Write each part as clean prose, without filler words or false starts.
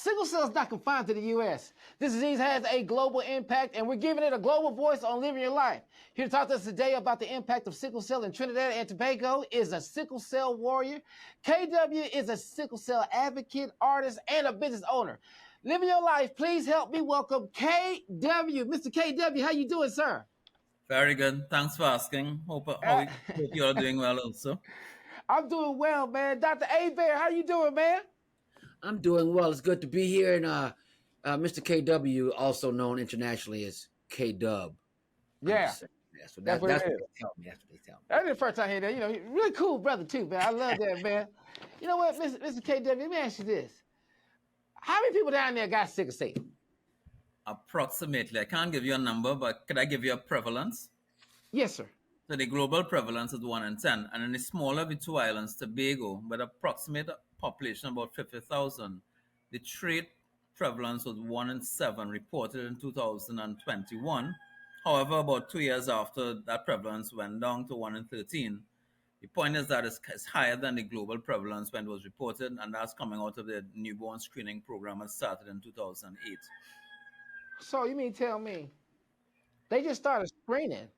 Sickle cell is not confined to the U.S. This disease has a global impact, and we're giving it a global voice on Living Your Life. Here to talk to us today about the impact of sickle cell in Trinidad and Tobago is a sickle cell warrior. KW is a sickle cell advocate, artist, and a business owner. Living Your Life, please help me welcome KW. Mr. KW, how you doing, sir? Very good. Thanks for asking. Hope you are doing well also. I'm doing well, man. Dr. Hebert, how you doing, man? I'm doing well. It's good to be here. And Mr. KW, also known internationally as K-Dub. Yeah. That's what they tell me. That's what they tell me. That's the first time I hear that. You know, really cool brother, too, man. I love that, man. You know what, Mr. KW, let me ask you this. How many people down there got sickle cell? Approximately. I can't give you a number, but could I give you a prevalence? Yes, sir. So the global prevalence is 1 in 10. And in the smaller of the two islands, Tobago, with approximate population about 50,000, the trait prevalence was 1 in 7, reported in 2021. However, about 2 years after, that prevalence went down to 1 in 13. The point is that it's higher than the global prevalence when it was reported, and that's coming out of the newborn screening program that started in 2008. So you mean tell me they just started screening?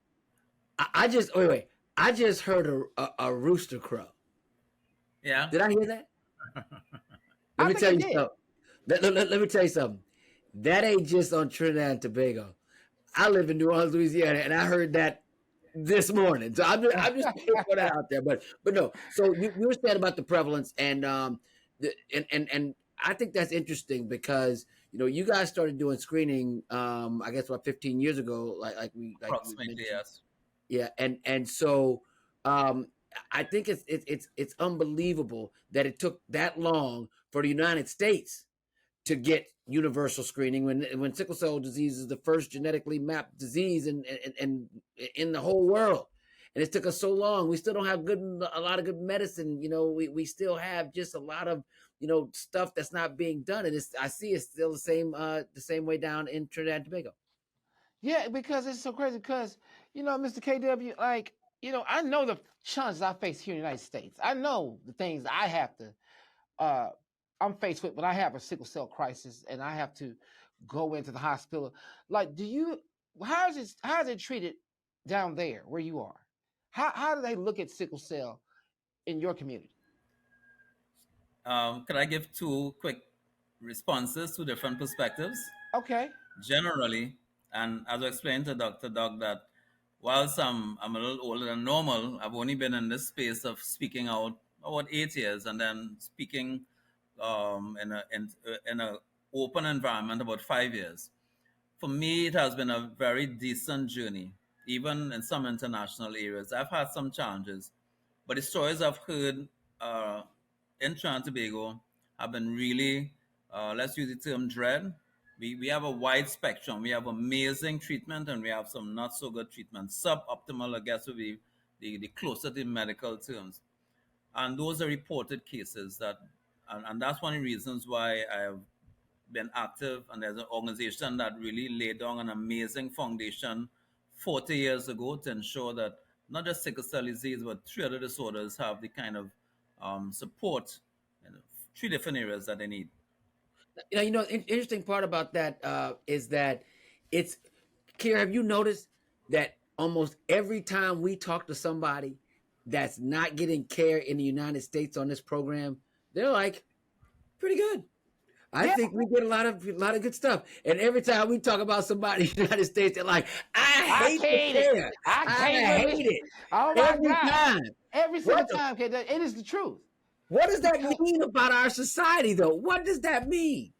I just heard a rooster crow. Yeah. Did I hear that? Let me tell you something. Let me tell you something. That ain't just on Trinidad and Tobago. I live in New Orleans, Louisiana, and I heard that this morning. So I'm just putting that out there. But no. So you were saying about the prevalence, and I think that's interesting because you guys started doing screening. I guess about 15 years ago, like approximately, yes. Yeah, and so I think it's unbelievable that it took that long for the United States to get universal screening when sickle cell disease is the first genetically mapped disease in the whole world, and it took us so long. We still don't have a lot of good medicine. We still have just a lot of stuff that's not being done, and I see it's still the same way down in Trinidad and Tobago. Yeah, because it's so crazy. Because Mr. KW, I know the challenges I face here in the United States. I know the things I have to. I'm faced with when I have a sickle cell crisis and I have to go into the hospital. Like, how is it treated down there where you are? How do they look at sickle cell in your community? Could I give two quick responses to different perspectives? Okay. Generally, and as I explained to Dr. Doug, that whilst I'm a little older than normal, I've only been in this space of speaking out about 8 years, and then speaking in a open environment about 5 years. For me, it has been a very decent journey, even in some international areas. I've had some challenges, but the stories I've heard in Trinidad and Tobago have been really, let's use the term dread. We have a wide spectrum. We have amazing treatment, and we have some not so good treatment. Suboptimal, I guess, would be the closer to medical terms. And those are reported cases and that's one of the reasons why I have been active. And there's an organization that really laid down an amazing foundation 40 years ago to ensure that not just sickle cell disease, but 3 other disorders have the kind of support in 3 different areas that they need. Interesting part about that is that it's, Kier, have you noticed that almost every time we talk to somebody that's not getting care in the United States on this program, they're like, pretty good. I think we get a lot of good stuff. And every time we talk about somebody in the United States, they're like, I hate it. I hate it. Oh my every God. time. Every single time, kid. It is the truth. What does that mean about our society, though? What does that mean?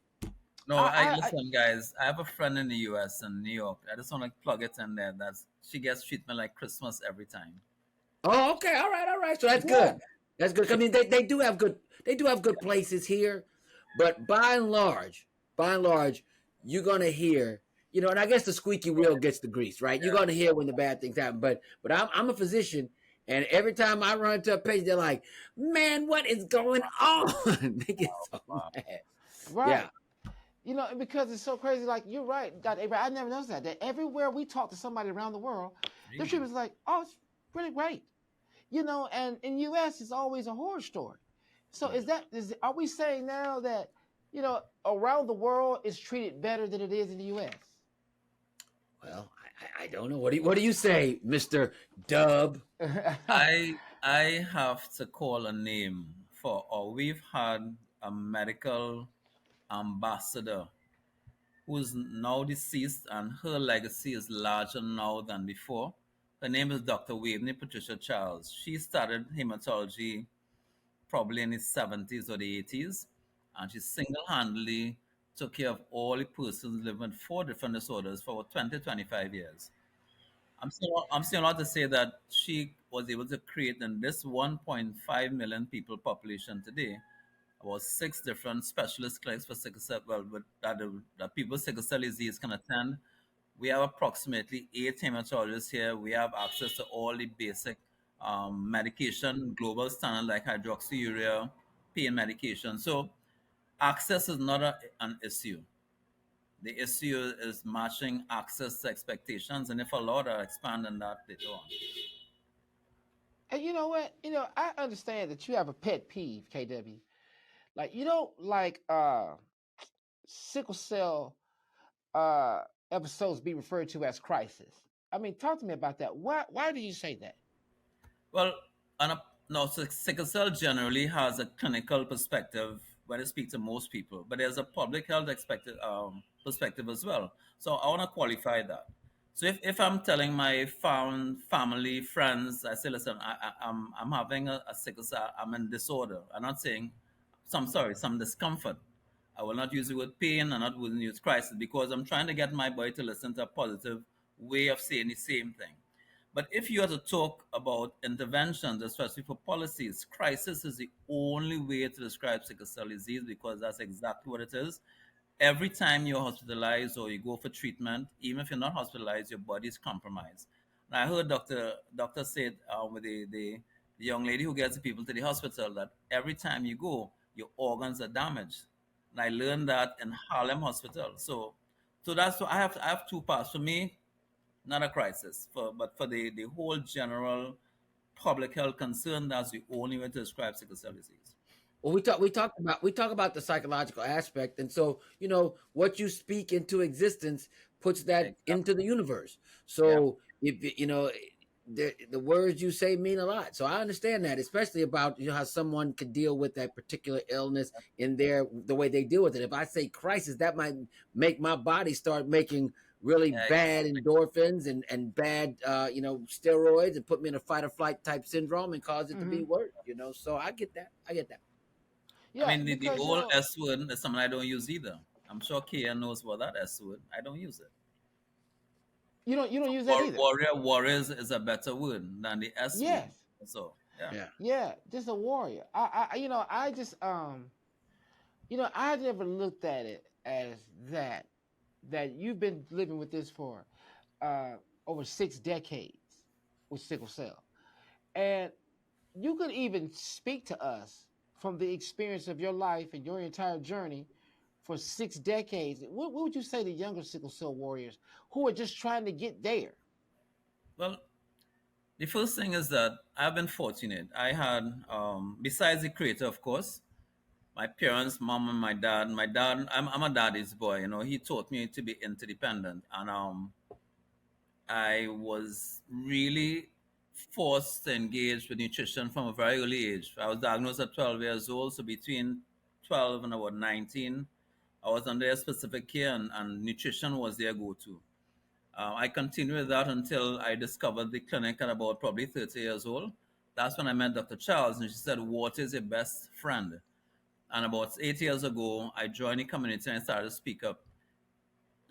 No, listen, guys. I have a friend in the U.S. in New York. I just want to plug it in there. She gets treatment like Christmas every time. Oh, okay, all right. So that's good. That's good. I mean, they do have good places here, but by and large, you're gonna hear, and I guess the squeaky wheel gets the grease, right? Yeah. You're gonna hear when the bad things happen. But I'm a physician, and every time I run into a patient, they're like, "Man, what is going on?" They get so mad. Right. Yeah. Because it's so crazy. Like, you're right, Dr. Abraham. I never noticed that everywhere we talk to somebody around the world, the treatment's like, oh, it's pretty great. And in U.S., it's always a horror story. So are we saying now that around the world is treated better than it is in the U.S.? Well, I don't know. What do you say, Mister Dub? I have to call a name for, or we've had a medical ambassador who's now deceased, and her legacy is larger now than before. Her name is Dr. Waveney Patricia Charles. She started hematology probably in the 70s or the 80s, and she single handedly took care of all the persons living with four different disorders for 20, 25 years. I'm still allowed to say that she was able to create in this 1.5 million people population today about six different specialist clinics for sickle cell, well, that people with sickle cell disease can attend. We have approximately 8 hematologists here. We have access to all the basic medication, global standard like hydroxyurea, pain medication. So access is not an issue. The issue is matching access to expectations, and if allowed, I'll expand on that later on. And you know what? I understand that you have a pet peeve, KW. Like you don't like sickle cell uh episodes be referred to as crisis. I mean, talk to me about that. Why do you say that? Well, no, so sickle cell generally has a clinical perspective when I speak to most people, but there's a public health perspective as well. So I want to qualify that. So if I'm telling my family, friends, I say, listen, I'm having a sickle cell, I'm in disorder. I'm not saying, some discomfort. I will not use the word pain, I'm not going to use crisis because I'm trying to get my body to listen to a positive way of saying the same thing. But if you are to talk about interventions, especially for policies, crisis is the only way to describe sickle cell disease because that's exactly what it is. Every time you're hospitalized or you go for treatment, even if you're not hospitalized, your body is compromised. And I heard doctor said with the young lady who gets the people to the hospital that every time you go, your organs are damaged. And I learned that in Harlem Hospital. So that's what I have two parts. For me, not a crisis, but for the whole general public health concern, that's the only way to describe sickle cell disease. Well, we talk about the psychological aspect, and so what you speak into existence puts that into Exactly. the universe. Yeah. So if the words you say mean a lot. So I understand that, especially about how someone could deal with that particular illness in the way they deal with it. If I say crisis, that might make my body start making really Yeah, bad endorphins and bad steroids and put me in a fight or flight type syndrome and cause it to be Hmm. worse. So I get that. I get that. I Yeah, mean, the because whole S word is something I don't use either. I'm sure Kia knows about that S word. I don't use it. you don't use that either. Warriors is a better word than the S word. Yes. So yeah. Yeah. Yeah, just a warrior. I just I never looked at it as that you've been living with this for uh over 6 decades with sickle cell. And you could even speak to us from the experience of your life and your entire journey for 6 decades. What would you say to younger sickle cell warriors who are just trying to get there? Well, the first thing is that I've been fortunate. I had, besides the creator, of course, my parents, mom and my dad. My dad, I'm a daddy's boy. He taught me to be interdependent, and I was really forced to engage with nutrition from a very early age. I was diagnosed at 12 years old, so between 12 and about 19, I was under a specific care, and nutrition was their go-to. I continued with that until I discovered the clinic at about probably 30 years old. That's when I met Dr. Charles, and she said, water is your best friend. And about 8 years ago, I joined the community and I started to speak up.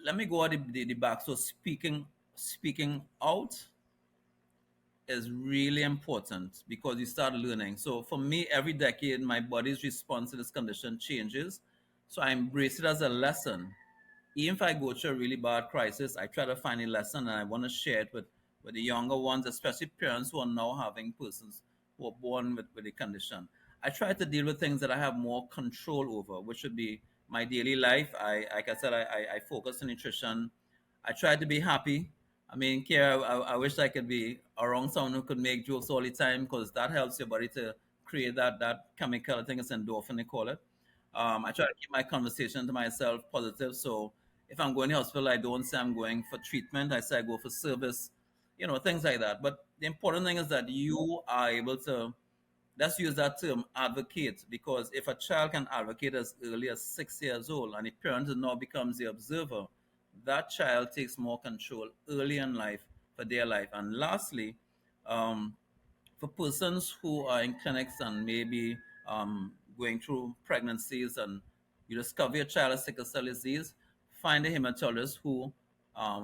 Let me go at the back. So speaking out is really important because you start learning. So for me, every decade, my body's response to this condition changes. So I embrace it as a lesson. Even if I go through a really bad crisis, I try to find a lesson and I want to share it with the younger ones, especially parents who are now having persons who are born with the condition. I try to deal with things that I have more control over, which would be my daily life. Like I said, I focus on nutrition. I try to be happy. I mean, Kiera, I wish I could be around someone who could make jokes all the time because that helps your body to create that chemical. I think it's endorphin, they call it. I try to keep my conversation to myself positive. So if I'm going to the hospital, I don't say I'm going for treatment. I say I go for service, things like that. But the important thing is that you are able to, let's use that term, advocate, because if a child can advocate as early as 6 years old and the parent now becomes the observer, that child takes more control early in life for their life. And lastly, um, for persons who are in clinics and maybe going through pregnancies and you discover your child has sickle cell disease, find a hematologist who,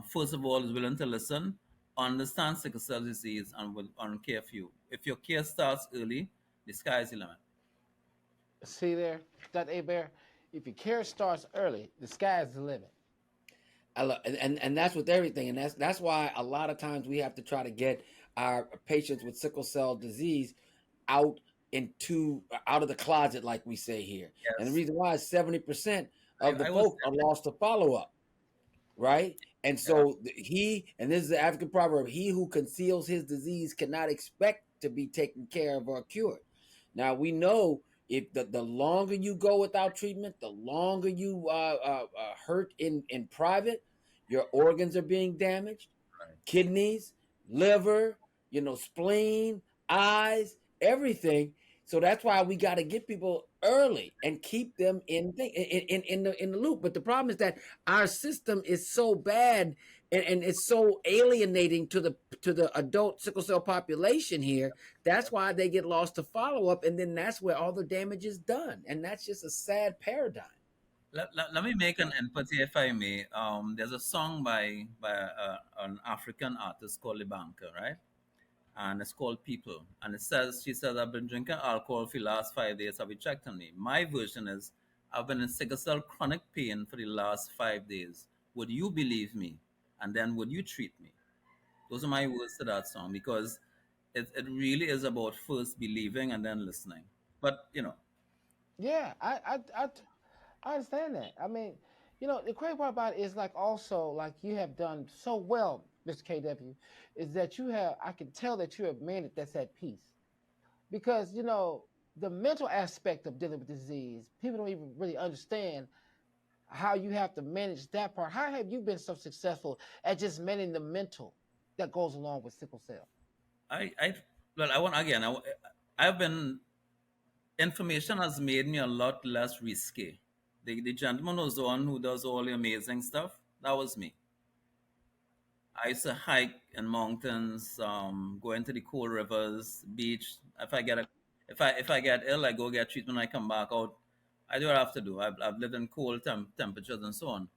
first of all, is willing to listen, understand sickle cell disease, and will care for you. If your care starts early, the sky is the limit. See there, Dr. Hebert, if your care starts early, the sky is the limit. I love, and that's with everything, and that's why a lot of times we have to try to get our patients with sickle cell disease out of the closet, like we say here. Yes. And the reason why is 70% of the I folks are lost to follow up, right? And so and this is the African proverb: he who conceals his disease cannot expect to be taken care of or cured. Now we know if the longer you go without treatment, the longer you hurt in private, your organs are being damaged, Right. kidneys, liver, spleen, eyes, everything. So that's why we got to get people early and keep them in the loop. But the problem is that our system is so bad and it's so alienating to the adult sickle cell population here. That's why they get lost to follow up, and then that's where all the damage is done. And that's just a sad paradigm. Let me make an input here, if I may. There's a song by an African artist called Libanka, right? And it's called People. And she says, I've been drinking alcohol for the last 5 days. Have you checked on me? My version is, I've been in sickle cell chronic pain for the last 5 days. Would you believe me? And then would you treat me? Those are my words to that song, because it really is about first believing and then listening. But, Yeah, I understand that. I mean, the crazy part about it is like also like you have done so well, Mr. KW, is that I can tell that you're a man that's at peace. Because, the mental aspect of dealing with disease, people don't even really understand how you have to manage that part. How have you been so successful at just managing the mental that goes along with sickle cell? I've been, information has made me a lot less risky. The gentleman was the one who does all the amazing stuff. That was me. I used to hike in mountains, go into the cool rivers, beach. If I get ill, I go get treatment. I come back out. I do what I have to do. I've lived in cold temperatures and so on.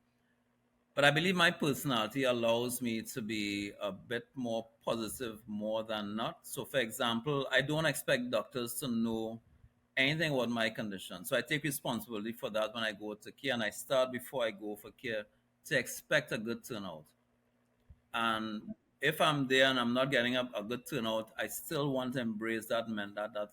But I believe my personality allows me to be a bit more positive more than not. So, for example, I don't expect doctors to know anything about my condition. So I take responsibility for that when I go to care, and I start before I go for care to expect a good turnout. And if I'm there and I'm not getting a good turnout, I still want to embrace that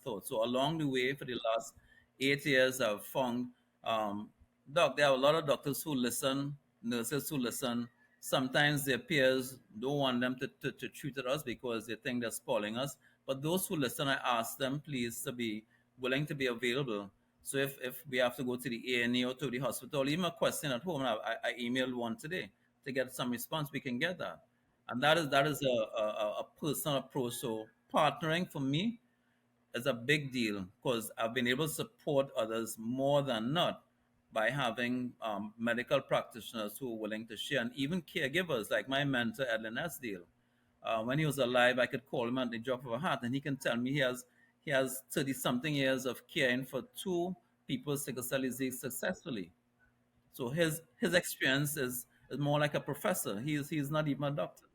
thought. So along the way, for the last 8 years, I've found, there are a lot of doctors who listen, nurses who listen. Sometimes their peers don't want them to treat us because they think they're spoiling us. But those who listen, I ask them, please, to be willing to be available. So if we have to go to the A&E or to the hospital, even a question at home, I emailed one today to get some response, we can get that. And that is a personal approach. So partnering for me is a big deal because I've been able to support others more than not by having medical practitioners who are willing to share, and even caregivers like my mentor, Edlin Esdale. When he was alive, I could call him at the drop of a hat, and he can tell me he has 30-something years of caring for two people with sickle cell disease successfully. So his experience is more like a professor. He's not even a doctor.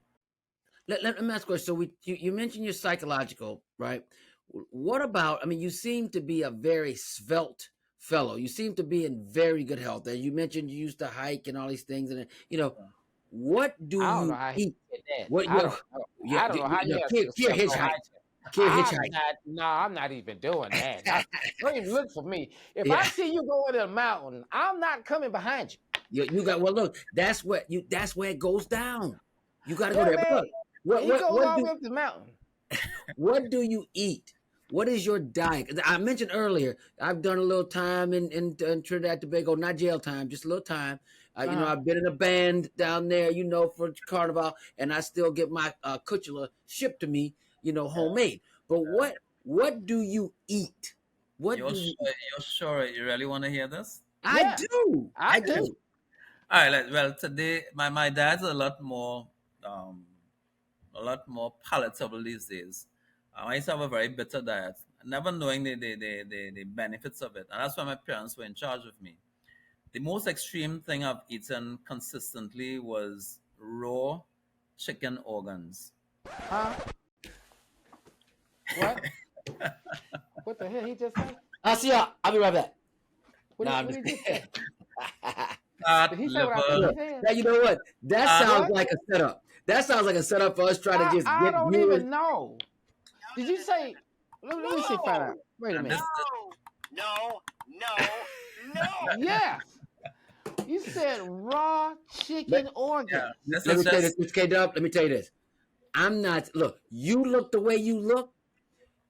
Let me ask a question. So you mentioned your psychological, right? What about, I mean, you seem to be a very svelte fellow. You seem to be in very good health. As you mentioned, you used to hike and all these things. And, what do I don't know you how he eat? did that. What, I don't know how you have Kier hitchhike. Kier hitchhike. I'm not even doing that. Don't even look for me. If Yeah. I see you going to the mountain, I'm not coming behind you. You got, well, look, that's where it goes down. You got to go Yeah, there. man. But look, He goes all the way up the mountain. what do you eat What is your diet? I mentioned earlier, I've done a little time in Trinidad and Tobago, not jail time, just a little time. You know, I've been in a band down there, you know, for Carnival, and I still get my cutula shipped to me, you know, homemade. But what do you eat? What You're do you? you're sure you really want to hear this? I do. I do. All right. Well, today my diet's um, a lot more palatable these days. I used to have a very bitter diet, never knowing the benefits of it, and that's why my parents were in charge of me. The most extreme thing I've eaten consistently was raw chicken organs. Huh? What? What the hell he just said? I'll see y'all. I'll be right back. What Nah, did I'm he just- just say? Fat Did he say what I liver. think he said? Now, you know what? That sounds what? like a setup. That sounds like a setup for us trying to just I get don't viewers. even know. Did you say? Let me see. Find out. Wait a And minute. this, No. Yes. You said raw chicken organs. yeah, this Let is me tell you just this, K-Dub. Let me tell you this. I'm not. Look, you look the way you look,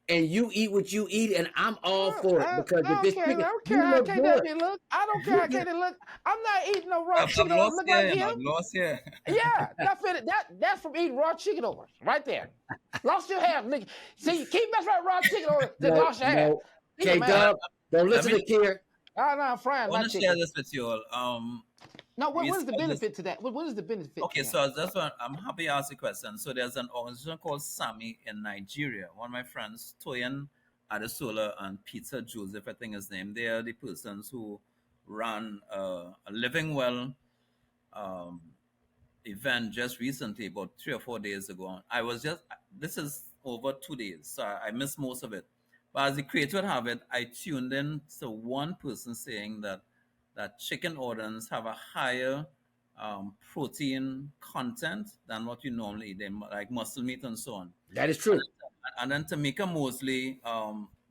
and you eat what you eat, and I'm all for it because if it's I chicken, don't care you how look KW good. look. I don't care how KW look. I'm not eating no raw I've chicken lost organs look here, like I've him. lost here. Yeah, that's from eating raw chicken organs right there. Lost your hair, nigga. See, keep messing with raw chicken organs. Just lost your hair. No. He's a man. K-Dub, don't listen me- to Kier. I'm frying I my want to share chicken. this with you all. No, what we is the saw this- benefit to that? What is the benefit? Okay, to that? so that's what I'm happy you asked the question. So there's an organization called SAMI in Nigeria. One of my friends, Toyin Adesola and Peter Joseph, I think his name, they are the persons who ran a Living Well event just recently, about 3 or 4 days ago. This is over 2 days, so I missed most of it. But as the creator would have it, I tuned in to one person saying that chicken organs have a higher protein content than what you normally eat, like muscle meat and so on. That is true. And then Tamika Mosley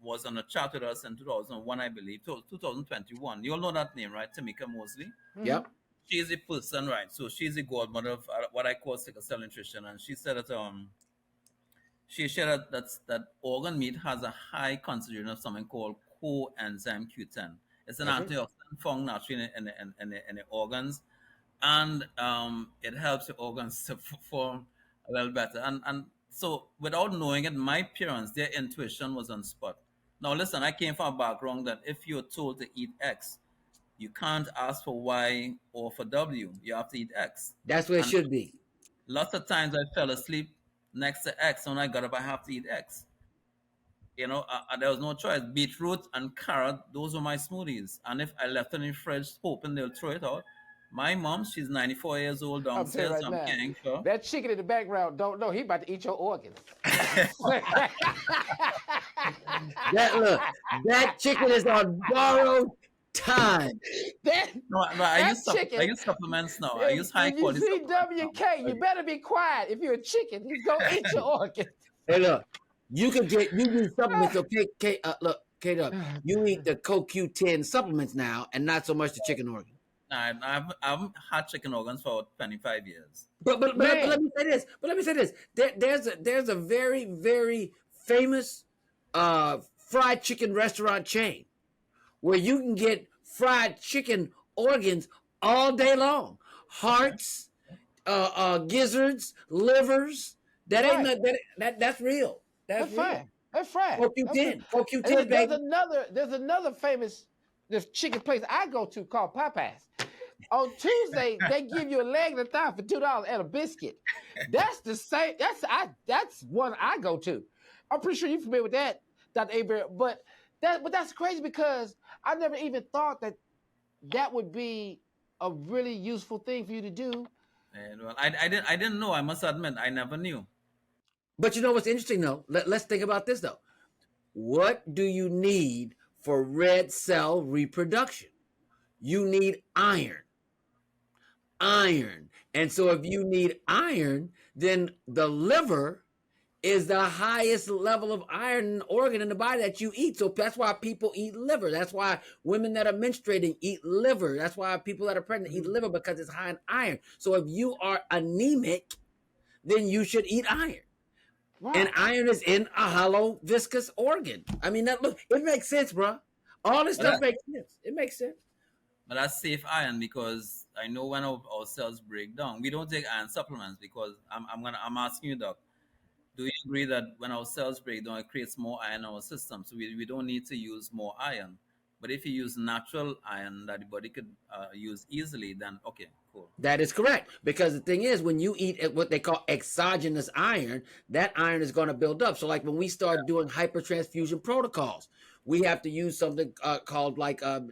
was on a chat with us in 2001, I believe, 2021. You all know that name, right? Tamika Mosley. Yep. She's a person, right? So she's the godmother of what I call sickle cell nutrition, and she said that she shared that organ meat has a high concentration of something called coenzyme Q10. It's an antioxidant found naturally in the organs, and it helps the organs to perform a little better. And so, without knowing it, my parents, their intuition was on spot. Now, listen, I came from a background that if you're told to eat X, you can't ask for Y or for W. You have to eat X. That's where it And should be. lots of times I fell asleep next to X, and when I got up, I have to eat X. You know, there was no choice. Beetroot and carrot, those were my smoothies. And if I left it in the fridge hoping they'll throw it out, my mom, she's 94 years old I'm telling downstairs. you I'm right now, caring for her. that chicken in the background don't know he about to eat your organs. That chicken is on borrowed time. No, I use chicken- I use supplements now. I use high If you quality see supplements. WK, you better be quiet. If you're a chicken, he's gonna eat your organs. Hey, look, you use supplements. So look, K-Dub, you eat the CoQ10 supplements now, and not so much the chicken organ. I've had chicken organs for 25 years. But let me say this. There's a very, very famous fried chicken restaurant chain where you can get fried chicken organs all day long. Hearts, gizzards, livers. That ain't that's real. That's real. fine. That's fine. CoQ10, There's baby. another famous chicken place I go to called Popeyes. On Tuesday, they give you a leg and a thigh for $2 and a biscuit. That's the same. That's one I go to. I'm pretty sure you're familiar with that, Dr. Hebert. But that's crazy because I never even thought that would be a really useful thing for you to do. And well, I didn't know. I must admit, I never knew. But you know what's interesting though? Let's think about this though. What do you need for red cell reproduction? You need iron. And so if you need iron, then the liver is the highest level of iron organ in the body that you eat. So that's why people eat liver. That's why women that are menstruating eat liver. That's why people that are pregnant eat liver, because it's high in iron. So if you are anemic, then you should eat iron. And Wow. iron is in a hollow, viscous organ. I mean, that look, it makes sense, bro. All this But stuff that, makes sense. It makes sense. but that's safe iron because I know when our cells break down, we don't take iron supplements because I'm asking you, doc, do you agree that when our cells break down, it creates more iron in our system? So we don't need to use more iron. But if you use natural iron that the body could use easily, then okay, cool. That is correct. Because the thing is, when you eat what they call exogenous iron, that iron is going to build up. So, like when we start doing hypertransfusion protocols, we have to use something called like chelating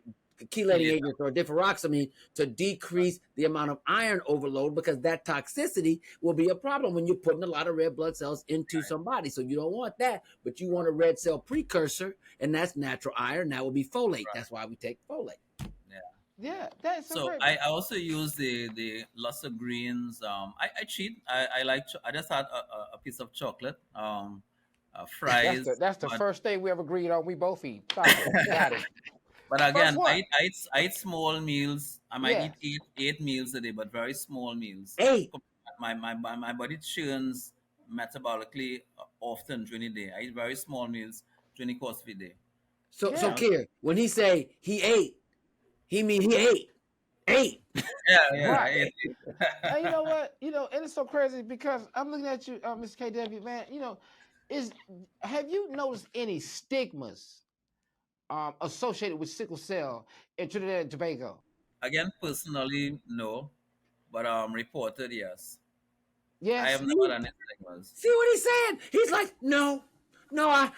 Chelator. agents or deferoxamine to decrease the amount of iron overload because that toxicity will be a problem when you're putting a lot of red blood cells into somebody. So you don't want that, but you want a red cell precursor, and that's natural iron. That will be folate. That's why we take folate. Yeah. Yeah, that's so So great. I also use the lots of greens. I cheat. I like. I just had a piece of chocolate. Fries. That's the But first thing we ever agreed on. We both eat chocolate. Got it. but First again, one. I eat small meals. I might eat Yes. eight meals a day, but very small meals. Hey, My body churns metabolically often during the day. I eat very small meals during the course of the day. so Yeah. Yeah, Kier, when he say he ate, he mean he ate. yeah. Right. And you know what? And it's so crazy because I'm looking at you, Mr. KW, man. Is have you noticed any stigmas associated with sickle cell in Trinidad and Tobago? Again, personally, no, but reported, yes. I have Yes. never See, done anything else. see what he's saying? He's like, no, I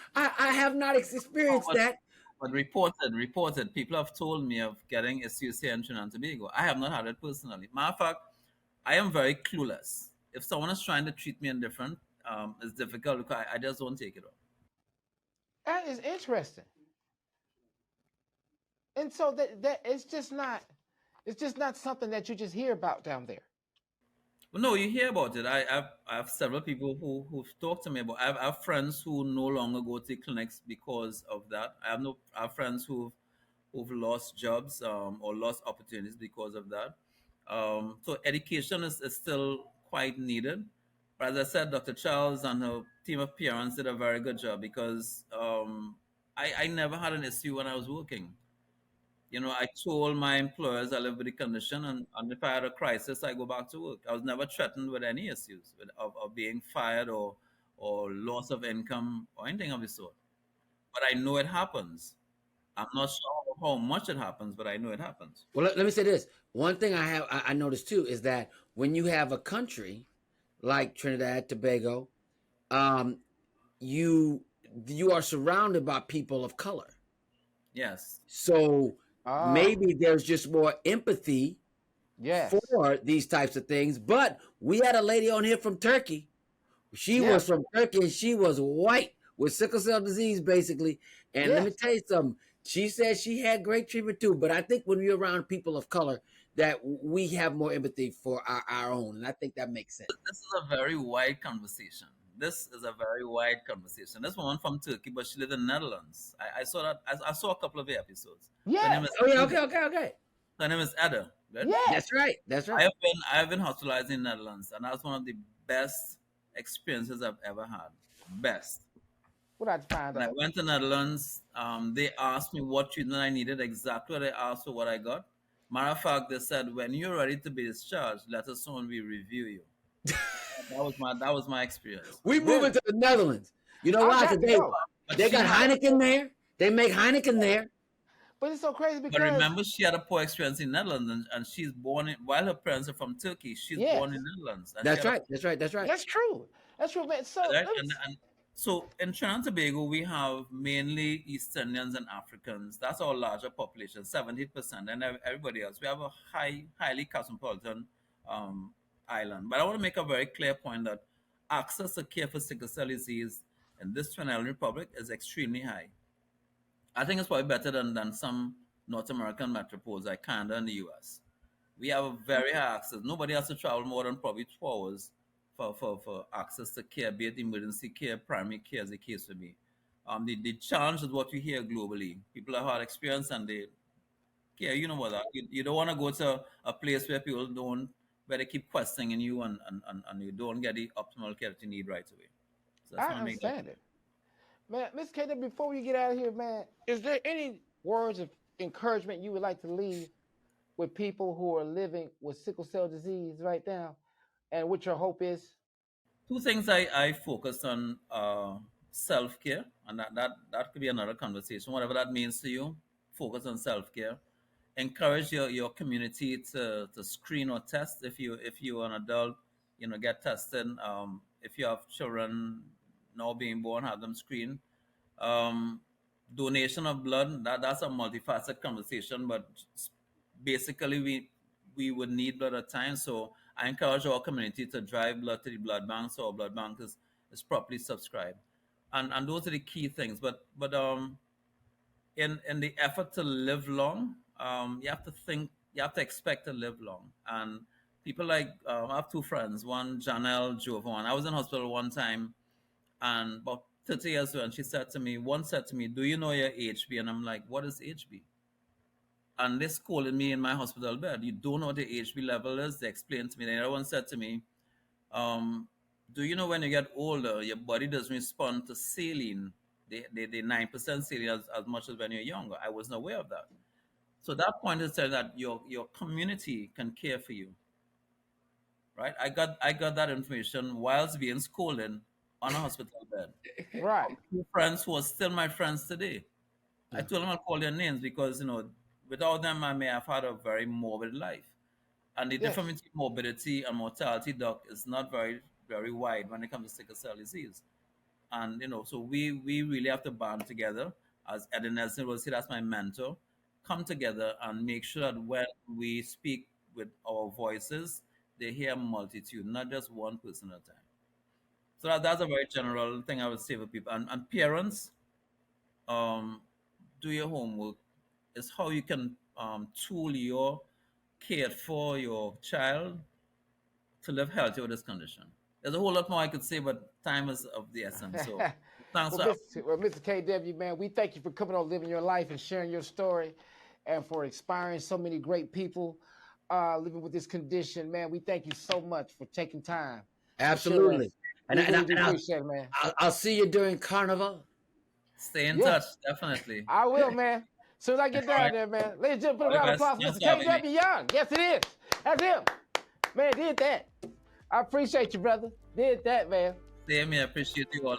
have not Oh, experienced that. but reported. People have told me of getting issues here in Trinidad and Tobago. I have not had it personally. Matter of fact, I am very clueless. If someone is trying to treat me indifferent, it's difficult because I just don't take it on. That is interesting. And so that it's just not something that you just hear about down there. Well, no, you hear about it. I have several people who've talked to me about. I have friends who no longer go to clinics because of that. I have friends who've lost jobs or lost opportunities because of that. So education is still quite needed. But as I said, Dr. Charles and her team of parents did a very good job because I never had an issue when I was working. I told my employers I live with the condition, and if I had a crisis, I go back to work. I was never threatened with any issues of being fired or loss of income or anything of the sort. But I know it happens. I'm not sure how much it happens, but I know it happens. Well, let me say this. One thing I noticed too is that when you have a country like Trinidad, Tobago, um, you you are surrounded by people of color. Yes. So Ah, maybe there's just more empathy yes. for these types of things. But we had a lady on here from Turkey. She was Yes. from Turkey and she was white with sickle cell disease, basically. And let me Yes. tell you something. She said she had great treatment too. But I think when you're around people of color, that we have more empathy for our own. And I think that makes sense. This is a very wide conversation. This is a very wide conversation. This woman from Turkey, but she lived in the Netherlands. I saw that. I saw a couple of the episodes. Her name is Yes. Oh, yeah. Okay. her name is Ada. Good. Yes. That's right. That's I right. have been hospitalized in the Netherlands, and that's one of the best experiences I've ever had. Best. What I find When I out. went to Netherlands, they asked me what treatment I needed, exactly what I asked for, what I got. Matter of fact, they said, when you're ready to be discharged, let us know and we review you. That was my experience. We moving Really? to the Netherlands. You know I why? got Because to go. But they she got had, Heineken there. They make Heineken there. But it's so crazy but because remember, she had a poor experience in Netherlands, and she's born in, while her parents are from Turkey, she's yes, born in Netherlands, and she That's had a right. That's right. That's right. that's true. That's true, man. So right? let me. And so in Trinidad and Tobago, we have mainly East Indians and Africans. That's our larger population, 70%, and everybody else. We have a highly cosmopolitan um, island. But I want to make a very clear point that access to care for sickle cell disease in this Trinidad Republic is extremely high. I think it's probably better than some North American metropoles like Canada and the US. We have a very high access. Nobody has to travel more than probably 2 hours for access to care, be it emergency care, primary care, as the case may be. The challenge is what we hear globally. People have had experience and they care. You know what that. You don't want to go to a place where people don't, where they keep questioning you and you don't get the optimal care that you need right away. So I just I want to make that understand it. Man, Miss KW, before we get out of here, man, is there any words of encouragement you would like to leave with people who are living with sickle cell disease right now, and what your hope is? two things I focus on self-care, and that could be another conversation, whatever that means to you. Focus on self-care. Encourage your community to screen or test. If you're an adult, get tested. If you have children now being born, have them screened. um, Donation of blood, that's a multifaceted conversation, but basically we would need blood at times. So I encourage our community to drive blood to the blood bank, so our blood bank is properly subscribed. And those are the key things. But in the effort to live long, you have to expect to live long. And people like, I have two friends, one Janelle Jovan. I was in hospital one time, and about 30 years ago, and one said to me, "Do you know your HB?" And I'm like, "What is HB?" And they scolded me in my hospital bed. "You don't know what the HB level is?" They explained to me. The other one said to me, um, "Do you know when you get older, your body doesn't respond to saline, the 9% saline as much as when you're younger?" I wasn't aware of that. So that point is said that your community can care for you, right? I got that information whilst being scolded on a hospital bed. Right. Two friends who are still my friends today. I told them I'll call their names because, without them, I may have had a very morbid life. And the Yes. difference between morbidity and mortality, doc, is not very, very wide when it comes to sickle cell disease. And, so we really have to band together. As Eddie Nelson will say, that's my mentor. Come together and make sure that when we speak with our voices, they hear a multitude, not just one person at a time. So that's a very general thing I would say for people. And parents, um, do your homework. Is how you can tool your care for your child to live healthy with this condition. There's a whole lot more I could say, but time is of the essence. So thanks Well, for Mr. KW, man, we thank you for coming on, living your life, and sharing your story, and for inspiring so many great people living with this condition. Man, we thank you so much for taking time. Absolutely. We really do appreciate it, man. I'll see you during Carnival. stay in touch, definitely. I will, man. As soon as I get down there, man. Ladies and gentlemen, put a round of applause for Mr. KW Young. Yes, it is. That's him. Man, did that. I appreciate you, brother. Did that, man. Same here. Appreciate you all.